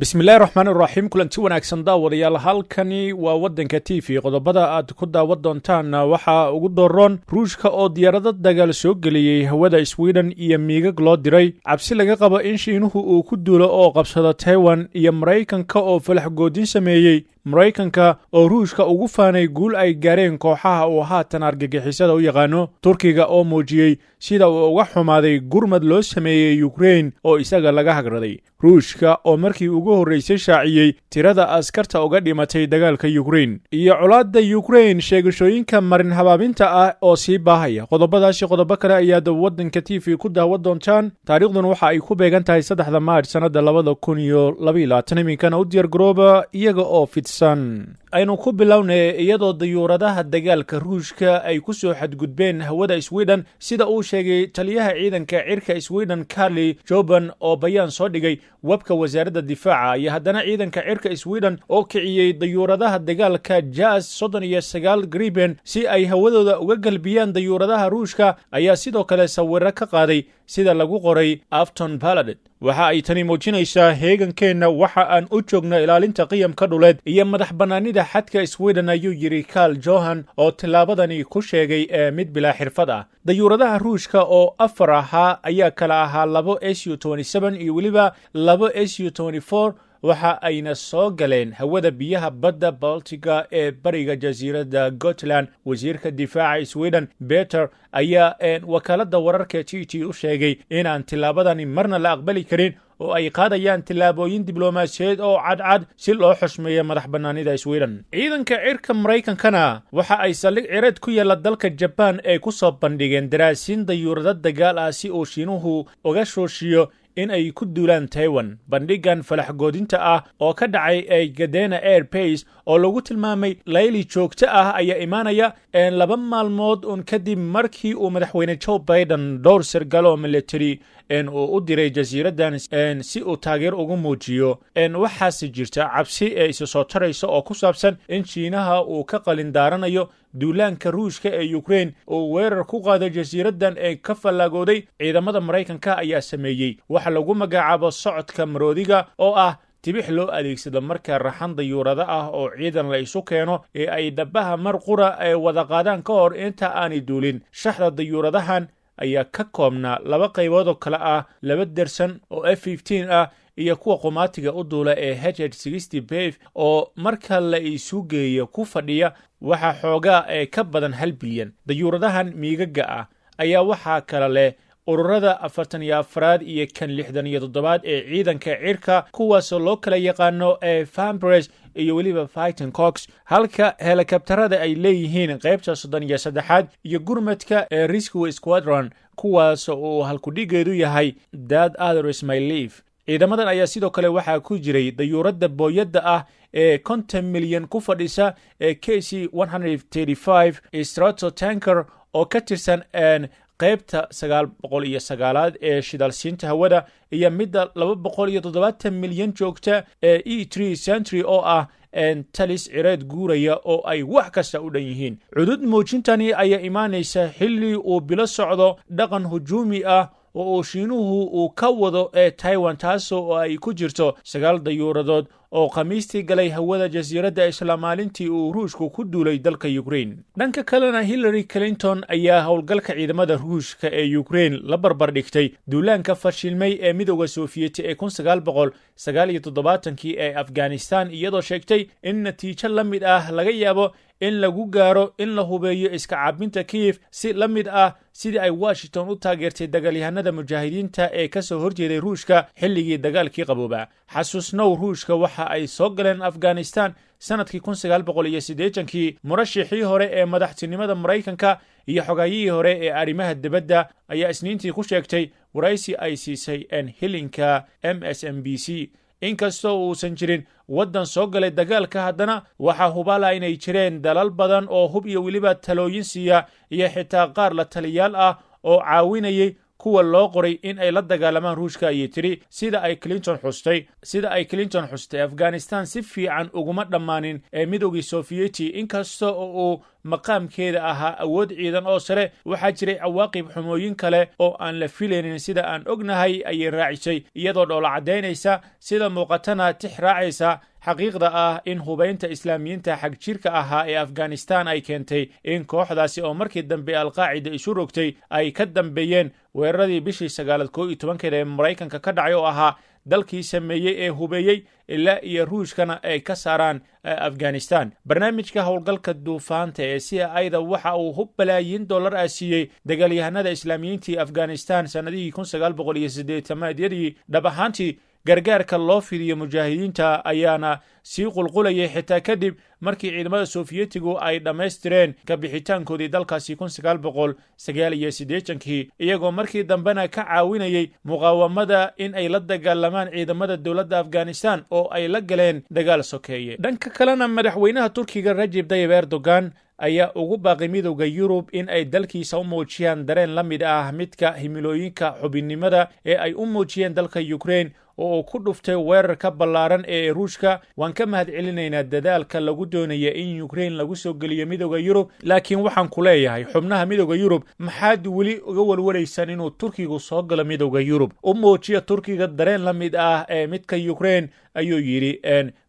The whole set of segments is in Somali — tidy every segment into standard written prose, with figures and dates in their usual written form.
bismillahi raxmaan iraxiim kulanti wanaagsan daawadayaal halkani waa waddanka t v qodobada aad ku daawan doontaan waxaa ugu dooron ruushka oo diyaarado dagaal soo geliyey hawada sweden iyo miigag loo diray cabsi laga qabo in shiinuhu uu ku duulo oo qabsado taiwan iyo maraykanka oo falax goodin sameeyey maraykanka oo ruushka ugu faanay guul ay gaareen kooxaha uu haatan argagixisada u yaqaano turkiga oo muujiyey sida uu uga xumaaday gurmad loo sameeyey yukrain oo isaga laga hagraday ruushka oo markii ugu horraysay shaaciyey tirada askarta uga dhimatay dagaalka yukrain iyo colaadda yukrain sheegashooyinka marin habaabinta ah oo sii baahaya qodobadaasi qodobo kale ayaad waddanka t v ku daawan doontaan taariikhdan waxa ay ku beegan tahay 3 maarch sannada 2022 iminkana u diyaargarooba iyaga oo fidsan aynu ku bilownay iyadoo dayuuradaha dagaalka ruushka ay ku soo xadgudbeen hawada sweden sida uu sheegay taliyaha ciidanka cirka sweden Carly Joban oo bayaan soo dhigay webka wasaaradda difaaca iyo haddana ciidanka cirka sweden oo kiciyey dayuuradaha dagaalka JAS 39 Gripen si ay hawadooda uga galbiyaan dayuuradaha ruushka ayaa sidoo kale sawirro ka qaaday sida lagu qoray Afton Baladet waxa ay tani muujinaysaa heegankeenna waxa aan u joogno ilaalinta qiyamka dhuleed iyo madax bannaanida xadka Sweden ayuu yiri Carl Johan oo tilaabadani ku sheegay mid bilaa xirfad ah dayuuradaha ruushka oo afar ahaa ayaa kala ahaa 2 Su-27 iyo weliba 2 Su-24 waxa ayna soo galeen hawada biyaha badda Baltiga ee bariga jasiiradda Gotland wasiirka difaaca Sweden Peter ayaa wakaaladda wararka TT u sheegay inaan tilaabadani marna la aqbali karin oo ay qaadayaan tilaabooyin diblomaasiyadeed oo cadcad si loo xushmeeyo madax bannaanida Sweden ciidanka cirka Maraykankana waxa ay saldhig cireed ku yaala dalka Japan ee ku soo bandhigeen daraasiin dayuurado dagaal ah si uu Shiinuhu uga shooshiyo in ay ku duulaan Taiwan bandhigan falax goodinta ah oo ka dhacay Gadena Air Base oo lagu tilmaamay layli joogto ah ayaa imaanaya 2 maalmood kadib markii uu madaxweyne Joe Biden dhowr sargaal military uu u diray jasiiradan si uu taageer ugu muujiyo waxaasi jirta cabsi ay soo tarayso oo ku saabsan in Shiinaha uu ka qalin daaranayo duulaanka ruushka ee Ukraine oo weerar ku qaaday jasiiradan ee ka falagooday ciidamada Maraykanka ayaa sameeyey waxa lagu magacaabo socodka maroodiga oo ah tibix loo adeegsado marka raxan dayuurada ah oo ciidan la isu keeno ee ay dhabaha mar qura ay wada qaadaan ka hor inta aanay duulin shaxda dayuuradahan ayaa ka koobnaa 2 qaybood oo kala ah 2 dersan oo F-15 ah iyo kuwa qomaatiga u duula ee HH-60 oo marka la isu geeyo ku fadhiya waxa xoogaa ka badan 1 bilyan dayuuradahan miigaga ah ayaa waxa kala leh ururada 44 iyo kan 67 ee ciidanka cirka kuwaas oo loo kala yaqaano Fambres iyo weliba Fighting Cox halka helikabtarada ay leeyihiin qaybta 33 iyo gurmadka Rescue Squadron kuwaas oo halku dhigeedu yahay That Others May Live ciidamadan ayaa sidoo kale waxaa ku jiray dayuurada booyadda ah ee 50 milyan ku fadhisa KC-135 Stratotanker oo ka tirsan qaybta 909 ee shidaalsiinta hawada iyo midda 270 milyan joogta ee E3 Sentry oo ah talis cireed guuraya oo ay wax kasta u dhan yihiin cudud muujintani ayaa imaanaysa xilli uu bilo socdo dhaqan hujuumi ah oo Shiinuhu uu ka wado Taiwan taasoo ay ku jirto 9 dayuuradood oo khamiistii galay hawada jasiiradda isla maalintii uu ruushku ku duulay dalka Ukraine dhanka kalena Hillary Clinton ayaa howlgalka ciidamada ruushka ee Ukraine la barbar dhigtay duulaanka fashilmay ee midowga Soviyeeti ee 1979 ee Afghanistan iyadoo sheegtay in natiijo la mid ah laga yaabo in lagu gaaro in la hubeeyo iska caabinta Kiev si la mid ah sidii ay Washington u taageertay dagaalyahanada mujaahidiinta ee ka soo horjeeday ruushka xilligii dagaalkii qabooba xasuusnow ruushka waxa ay soo galeen Afghanistan sanadkii 1980kii murashixii hore ee madaxtinimada Maraykanka iyo xogaayihii hore ee arrimaha dibadda ayaa isniintii ku sheegtay waraysi ay siisay hilinka MSNBC inkastoo uusan jirin waddan soo galay dagaalka haddana waxaa hubala inay jireen dalal badan oo hub iyo weliba talooyin siiya iyo xitaa qaar la taliyaal ah oo caawinayay kuwa loo qoray in ay la dagaalamaan ruushka ayay tiri sida ay Clinton xustay Afghanistan si fiican uguma dhammaanin ee midowgii Sovieti inkasta oo uu maqaamkeeda ahaa awood ciidan oo sare waxaa jiray cawaaqib xumooyin kale oo aan la filaynin sida aan ognahay ayay raacisay iyadoo dhoola cadaynaysa sida muuqatana tix raacaysa xaqiiqda ah in hubaynta islaamiyiinta xag jirka ahaa ee Afghanistan ay keentay in kooxdaasi oo markii dambe Al-Qaacida isu rogtay ay ka dambeeyeen weeraradii bishii 11 ee Mareykanka ka dhacay oo ahaa dalkii sameeyey ee hubeeyey ilaa iyo ruushkana ay ka saaraan Afghanistan. Barnaamijka howlgalka duufaanta ee CIA-da waxa uu hub balaayiin dollar ah siiyey dagaalyahanada islaamiyiintii Afghanistan sanadihii 1980 dhab ahaantii gargaarka loo fidiyo mujaahidiinta ayaana sii qulqulayay xitaa kadib markii ciidamada Sofiyeetigu ay dhammaystireen ka bixitaankoodii dalkaasi 1989 iyagoo markii dambena ka caawinayay muqaawamada in ay la dagaalamaan ciidamada dowladda Afghanistan oo ay la galeen dagaal sokeeye. dhanka kalena madaxweynaha Turkiga Recep Tayyip Erdogan ayaa ugu baaqay midowga Yurub in ay dalkiisa u muujiyaan dareen la mid ah midka himilooyinka xubinnimada ee ay u muujiyeen dalka Ukraine oo ku dhuftay weerarka ballaaran ee Ruushka. waan ka mahadcelinaynaa dadaalka lagu doonaya in Ukraine lagu soo geliyo midowga Yurub, laakiin waxaan ku leeyahay xubnaha midowga Yurub maxaad weli uga walwalaysaan inuu Turkigu soo galo midowga Yurub? u muujiya Turkiga dareen la mid ah ee midka Ukraine ayuu yiri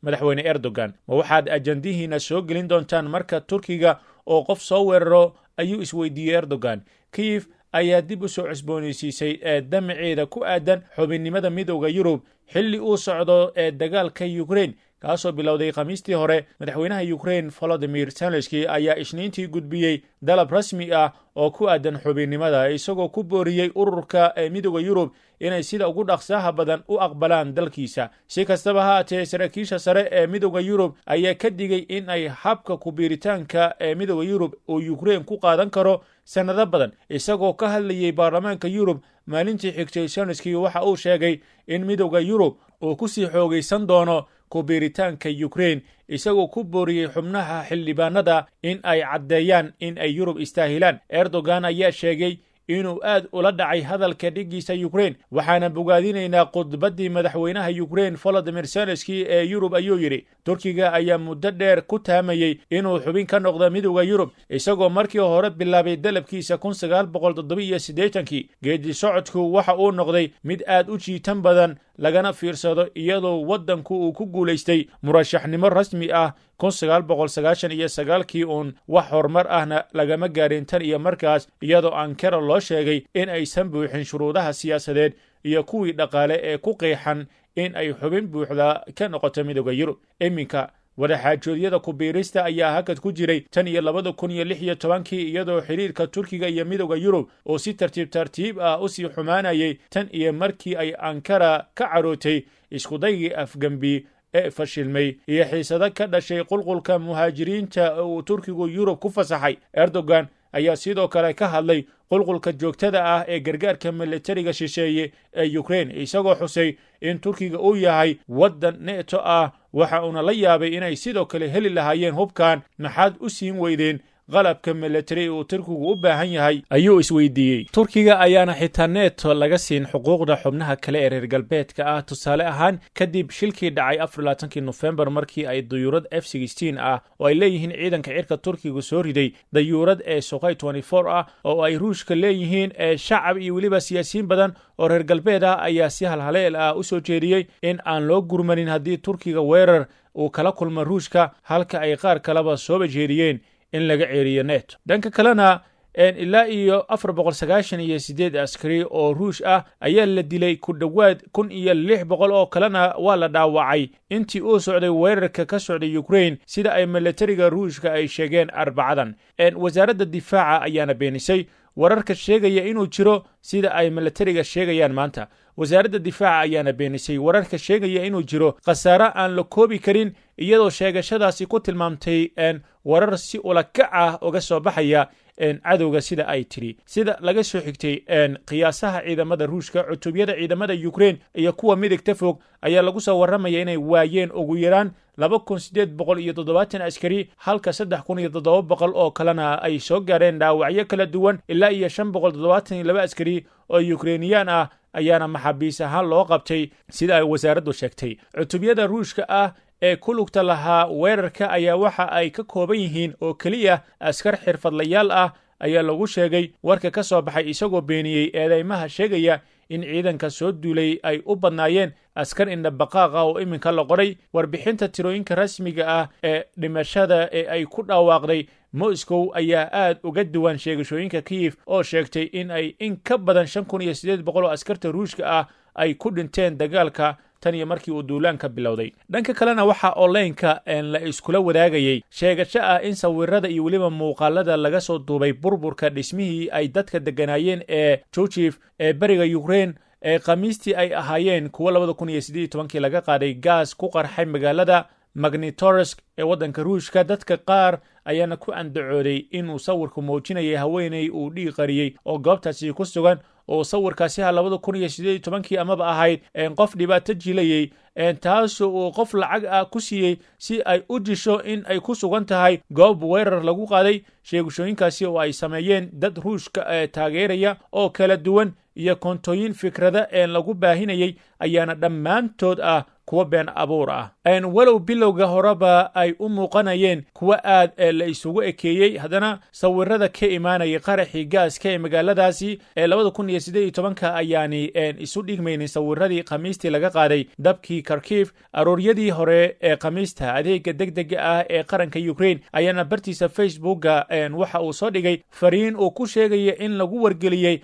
madaxweyne Erdogan. ma waxaad ajandihiina soo gelin doontaan marka Turkiga oo qof soo weeraro ayuu isweydiiyey Erdogan. Kiev ayaa dib u soo cusboonaysiisay damaceeda ku aadan xubinnimada midowga Yurub xilli uu socdo dagaalka Ukraine kaasoo bilowday Khamiistii hore. madaxweynaha Ukraine Volodymyr Zelensky ayaa Isniintii gudbiyey dalab rasmi ah oo ku aadan xubinnimada isagoo ku booriyey ururka midowga Yurub inay sida ugu dhaqsaha badan u aqbalaan dalkiisa. si kastaba ha ahaatee saraakiisha sare ee midowga Yurub ayaa ka digay in ay habka ku biiritaanka midowga Yurub oo Ukraine ku qaadan karo sanado badan. isagoo ka hadlayay baarlamaanka Yurub maalintii xigtay, Zelensky waxa uu sheegay in midowga Yurub uu ku sii xoogaysan doono ku biiritaanka Ukraine isagoo ku booriyey xubnaha xildhibaanada in ay caddeeyaan in ay Yurub istaahilaan. Erdogan ayaa sheegay inuu aad ula dhacay hadalka dhigiisa Ukraine. waxaana bogaadinaynaa khudbaddii madaxweynaha Ukraine Volodymyr Zelensky ee Yurub ayuu yidhi. Turkiga ayaa muddo dheer ku taamayey inuu xubin ka noqdo midowga Yurub isagoo markii hore bilaabay dalabkiisa 1987. geedi socodku waxa uu noqday mid aad u jiitan badan lagana fiirsado iyadoo waddanku uu ku guulaystay murashaxnimo rasmi ah 1999 uun wax horumar ahna lagama gaarin tan iyo markaas, iyadoo Ankara loo sheegay in aysan buuxin shuruudaha siyaasadeed iyo kuwii dhaqaale ee ku qeexan in ay xubin buuxda ka noqoto midowga Yurub. iminka wadaxaajoodyada ku biirista ayaa hakad ku jiray tan iyo 2016 iyadoo xiriirka Turkiga iyo midowga Yurub oo si tartiib ah u sii xumaanayay tan iyo markii ay Ankara ka carootay isku daygii afgambi ee fashilmay iyo xiisado ka dhashay qulqulka muhaajiriinta uu Turkigu Yurub ku fasaxay. Erdogan ayaa sidoo kale ka hadlay qulqulka joogtada ah ee gargaarka militariga shisheeye ee Ukraine isagoo xusay in Turkiga uu yahay waddan NATO ah. waxa uuna la yaabay inay sidoo kale heli lahaayeen hubkan, maxaad u siin weydeen qalabka military uu Turkigu u baahan yahay ayuu isweydiiyey. Turkiga ayaana xitaa NATO laga siin xuquuqda xubnaha kale ee reer galbeedka ah. tusaale ahaan kadib shilkii dhacay 24 November markii ay dayuurad F-16 ah oo ay leeyihiin ciidanka cirka Turkigu soo riday dayuurad Sukhoi 24 ah oo ay Ruushka leeyihiin shacab iyo weliba siyaasiyiin badan oo reer galbeed ah ayaa si halhaleel ah u soo jeediyey in aan loo gurmanin haddii Turkiga weerar uu kala kulmo Ruushka, halka ay qaar kaleba soo jeediyeen in laga ceeriyo NATO. dhanka kalena ilaa iyo 498 askari oo Ruush ah ayaa la dilay, ku dhowaad 1600 oo kalena waa la dhaawacay intii uu socday weerarka ka socday Ukraine sida ay militariga Ruushka ay sheegeen Arbacadan. wasaaradda difaaca ayaana beenisay wararka sheegaya inuu jiro sida ay militariga sheegayaan maanta. wasaaradda difaaca ayaana beenisay wararka sheegaya inuu jiro khasaare aan la koobi karin, iyadoo sheegashadaasi ku tilmaamtay warar si ula kac ah uga soo baxaya cadowga sida ay tiri. sida laga soo xigtay qiyaasaha ciidamada Ruushka, cutubyada ciidamada Ukraine iyo kuwa midigta fog ayaa lagu soo waramaya inay waayeen ugu yaraan 2870 askari, halka 3700 oo kalena ay soo gaareen dhaawacyo kala duwan. ilaa iyo 572 askari oo Ukrainian ah ayaana maxaabiis ahaan loo qabtay sida ay wasaaraddu sheegtay. Cutubyada Ruushka ah ee ku lugta lahaa weerarka ayaa waxa ay ka kooban yihiin oo keliya askar xirfadlayaal ah ayaa lagu sheegay warka ka soo baxay, isagoo beeniyey eedeymaha sheegaya in ciidanka soo duulay ay u badnaayeen askar indhabaqaaqa oo iminka la qoray. Warbixinta tirooyinka rasmiga ah ee dhimashada ee ay ku dhawaaqday Moscow ayaa aad uga duwan sheegashooyinka Kyiv oo sheegtay in ay in ka badan 5,800 oo askarta Ruushka ah ay ku dhinteen dagaalka tan iyo markii uu duulaanka bilowday. Dhanka kalena waxa online-ka la iskula wadaagayay sheegasho ah in sawirada iyo weliba muuqaalada laga soo duubay burburka dhismihii ay dadka degganaayeen ee Chuchiv ee bariga Ukraine ee Khamiistii ay ahaayeen kuwa 2018 laga qaaday gaas ku qarxay magaalada Magnitorovsk ee waddanka Ruushka. Dadka qaar ayaana ku andacooday inuu sawirku muujinayay haweeney uu dhiig qariyey oo goobtaasi ku sugan, oo sawirkaasi 2018 amaba ahayd qof dhibaato jilayay taasoo uu qof lacag ah ku siiyey si ay u disho in ay ku sugan tahay goob weerar lagu qaaday. sheegashooyinkaasi oo ay sameeyeen dad Ruushka taageeraya oo kala duwan iyo koontooyin fikrada lagu baahinayay ayaana dhammaantood ah kuwa been abuur ah. Walow bilowga horeba ay u muuqanayeen kuwa aad la isugu ekeeyey, haddana sawirada ka imaanaya qaraxii gaaska ee magaaladaasi 2018 ayaani isu dhigmaynin sawiradii Khamiistii laga qaaday dabkii Kharkiv. Arooryadii hore ee Khamiista, adeega degdega ah ee qaranka Ukraine ayaana bartiisa Facebooka waxa uu soo dhigay fariin uu ku sheegaya in lagu wargeliyey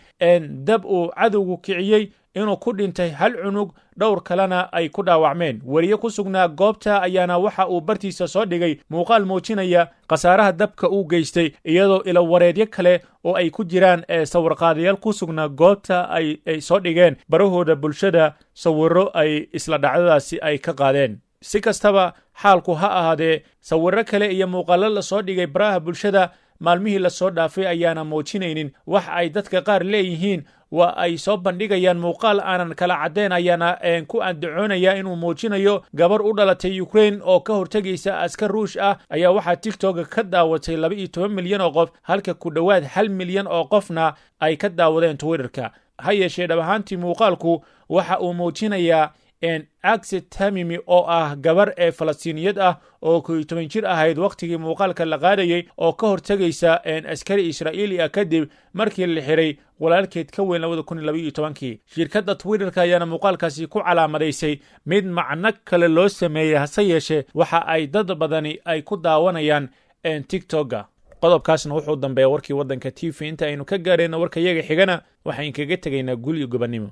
dab uu cadowgu kiciyey, inuu ku dhintay hal cunug, dhowr kalena ay ku dhaawacmeen. wariye ku sugnaa goobta ayaana waxa uu bartiisa soo dhigay muuqaal muujinaya khasaaraha dabka uu geystay, iyadoo ila wareedyo kale oo ay ku jiraan sawirqaadayaal ku sugnaa goobta ay soo dhigeen barahooda bulshada sawirro ay isla dhacdadaasi ay ka qaadeen. si kastaba xaalku ha ahaadee, sawirro kale iyo muuqaallo la soo dhigay baraha bulshada maalmihii la soo dhaafay ayaana muujinaynin wax ay dadka qaar leeyihiin waa ay soo bandhigayaan muuqaal aanan kala caddayn ayaana ku andacoonaya inuu muujinayo gabar u dhalatay Ukraine oo ka hortagaysa askar Ruush ah ayaa waxaa TikTok ka daawatay 12 milyan oo qof, halka ku dhowaad 1 milyan oo qofna ay ka daawadeen Twitterka. ha yeeshee dhab ahaantii muuqaalku waxa uu muujinayaa Aksi Tamimi oo ah gabar Falastiiniyad ah oo 12 jir ahayd waqtigii muuqaalka la qaadayay, oo ka hortagaysa askari Israa'iili ah kadib markii la xiray walaalkeed ka weyn 2012. shirkadda Twitterka ayaana muuqaalkaasi ku calaamadaysay mid macno kale loo sameeyay, hase yeeshee waxa ay dad badani ay ku daawanayaan TikTok-ga. qodobkaasna wuxuu dambeeya warkii waddanka TV. inta aynu ka gaarayna warka yaga xigana waxaan kaga tegaynaa gul iyo gobannimo.